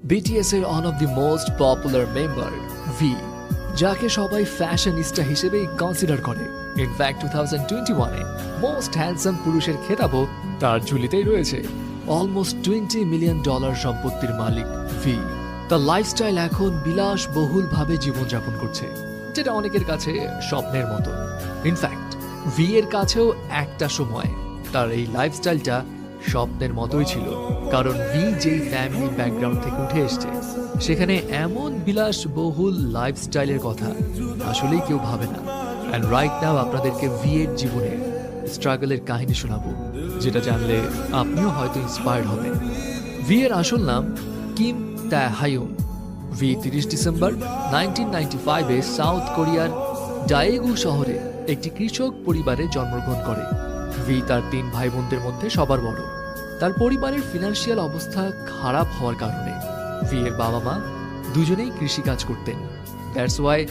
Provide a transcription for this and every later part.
BTS এর one of the most popular member V, যাকে সবাই ফ্যাশনিস্টা হিসেবেই কনসিডার করে। ইনফ্যাক্ট 2021-এ মোস্ট হ্যান্ডসাম পুরুষের খেতাবও তার ঝুলিতেই রয়েছে। অলমোস্ট $20 মিলিয়ন সম্পত্তির মালিক ভি। তার লাইফস্টাইল এখন বিলাসবহুলভাবে জীবনযাপন করছে, যেটা অনেকের কাছে স্বপ্নের মতো। ইনফ্যাক্ট ভি এর কাছেও একটা সময় তার এই লাইফস্টাইলটা স্বপ্নের মতোই ছিল, কারণ ভি যেই ফ্যামিলি ব্যাকগ্রাউন্ড থেকে উঠে এসছে সেখানে এমন বিলাসবহুল লাইফস্টাইলের কথা আসলেই কেউ ভাবে না। অ্যান্ড রাইট নাও আপনাদেরকে ভি এর জীবনের স্ট্রাগলের কাহিনী শোনাবো, যেটা জানলে আপনিও হয়তো ইন্সপায়ার্ড হবেন। ভি এর আসল নাম কিম তাহায়ুন। ভি 30 ডিসেম্বর 1995-এ সাউথ কোরিয়ার ডায়েগু শহরে একটি কৃষক পরিবারে জন্মগ্রহণ করে। ভি তার 3 ভাই বোনদের মধ্যে সবার বড়। তার পরিবারের ফিনান্সিয়াল অবস্থা খারাপ হওয়ার কারণে ভি এর বাবা মা দুজনেই কৃষিকাজ করতেন। দ্যাটস ওয়াই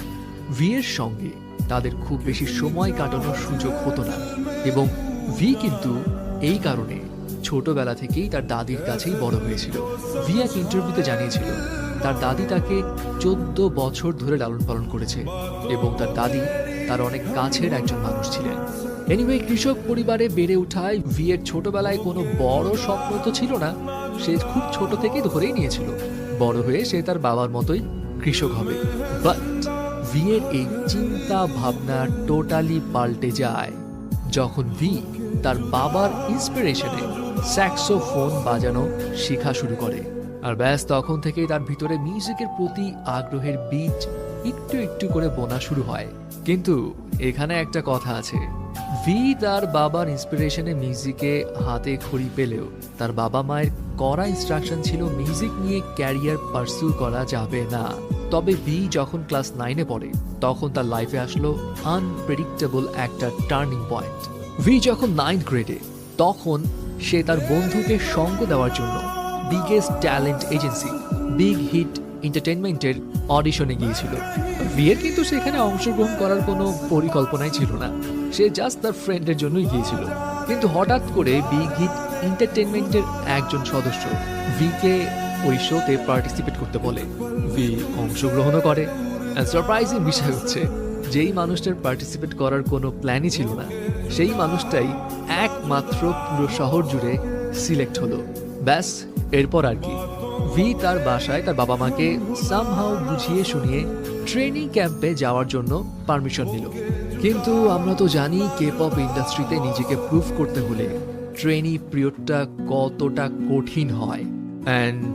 ভি এর সঙ্গে তাদের খুব বেশি সময় কাটানোর সুযোগ হতো না, এবং ভি কিন্তু এই কারণে ছোটবেলা থেকেই তার দাদির কাছেই বড় হয়েছিল। ভি এক ইন্টারভিউতে জানিয়েছিল তার দাদি তাকে 14 বছর ধরে লালন পালন করেছে, এবং তার দাদি তার অনেক কাছের একজন মানুষ ছিলেন। এনিওয়ে, কৃষক পরিবারে বেড়ে ওঠায় ভি এর ছোটবেলায় কোনো বড় স্বপ্ন তো ছিল না। সে খুব ছোট থেকেই ধরেই নিয়েছিল বড় হয়ে সে তার বাবার মতোই কৃষক হবে। বাট ভি এর এই চিন্তা ভাবনা টোটালি পাল্টে যায় যখন ভি তার বাবার ইন্সপিরেশনে স্যাক্সোফোন বাজানো শেখা শুরু করে। আর ব্যাস তখন থেকেই তার ভিতরে মিউজিকের প্রতি আগ্রহের বীজ একটু একটু করে বোনা শুরু হয়। কিন্তু এখানে একটা কথা আছে, ভি তার বাবার ইন্সপিরেশনে মিউজিকে হাতে খড়ি পেলেও তার বাবা মায়ের কড়া ইনস্ট্রাকশন ছিল মিউজিক নিয়ে ক্যারিয়ার পারসু করা যাবে না। তবে ভি যখন ক্লাস 9-এ পড়ে তখন তার লাইফে আসলো আনপ্রেডিক্টেবল একটা টার্নিং পয়েন্ট। ভি যখন 9th গ্রেডে, তখন সে তার বন্ধুকে সঙ্গ দেওয়ার জন্য biggest talent agency big hit এন্টারটেইনমেন্টের অডিশনে গিয়েছিল। ভি এর কিন্তু সেখানে অংশগ্রহণ করার কোনো পরিকল্পনাই ছিল না, সে জাস্ট তার ফ্রেন্ডের জন্যই গিয়েছিল। কিন্তু হঠাৎ করে বিগ হিট এন্টারটেইনমেন্টের একজন সদস্য ভিকে ওই শোতে পার্টিসিপেট করতে বলে। ভি অংশগ্রহণও করে। সারপ্রাইজিং বিষয় হচ্ছে, যেই মানুষটার পার্টিসিপেট করার কোনো প্ল্যানই ছিল না, সেই মানুষটাই একমাত্র পুরো শহর জুড়ে সিলেক্ট হলো। ব্যাস এরপর আর কি, ভি তার বাসায় তার বাবা মাকে সামহাউ বুঝিয়ে শুনিয়ে ট্রেনিং ক্যাম্পে যাওয়ার জন্য পারমিশন নিল। কিন্তু আমরা তো জানি কে-পপ ইন্ডাস্ট্রিতে নিজেকে প্রুভ করতে হলে ট্রেনি পিরিয়ডটা কতটা কঠিন হয়। অ্যান্ড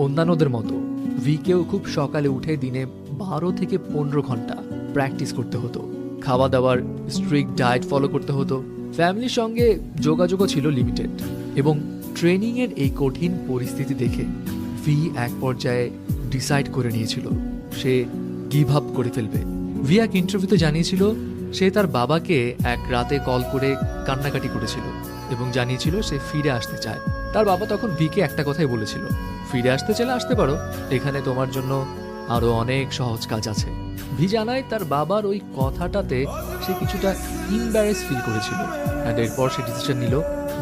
অন্যান্যদের মতো ভিকেও খুব সকালে উঠে দিনে 12 থেকে 15 ঘন্টা প্র্যাকটিস করতে হতো। খাওয়া দাওয়ার স্ট্রিক্ট ডায়েট ফলো করতে হতো। ফ্যামিলির সঙ্গে যোগাযোগও ছিল লিমিটেড, এবং ট্রেনিংয়ের এই কঠিন পরিস্থিতি দেখে ভি এক পর্যায়ে ডিসাইড করে নিয়েছিল সে গিভ আপ করে ফেলবে। ভি এক ইন্টারভিউতে জানিয়েছিল সে তার বাবাকে এক রাতে কল করে কান্নাকাটি করেছিল এবং জানিয়েছিল সে ফিরে আসতে চায়। তার বাবা তখন ভিকে একটা কথাই বলেছিল, ফিরে আসতে চাইলে আসতে পারো, এখানে তোমার জন্য আরো অনেক সহজ কাজ আছে। ভি জানায় তার বাবার ওই কথাটাতে সে কিছুটা ইম্বারেস ফিল করেছিল। অ্যান্ড এরপর সে ডিসিশন নিল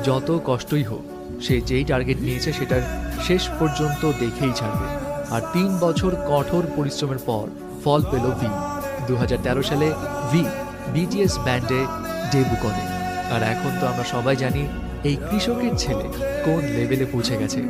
যত কষ্টই হোক সে যেই টার্গেট নিয়েছে সেটার শেষ পর্যন্ত দেখেই ছাড়বে। আর 3 বছর কঠোর পরিশ্রমের পর ফল পেল ভি। 2013 সালে ভি বিটিএস ব্যান্ডে ডেবু করে। আর এখন তো আমরা সবাই জানি এই কৃষকের ছেলে কোন লেভেলে পৌঁছে গেছে।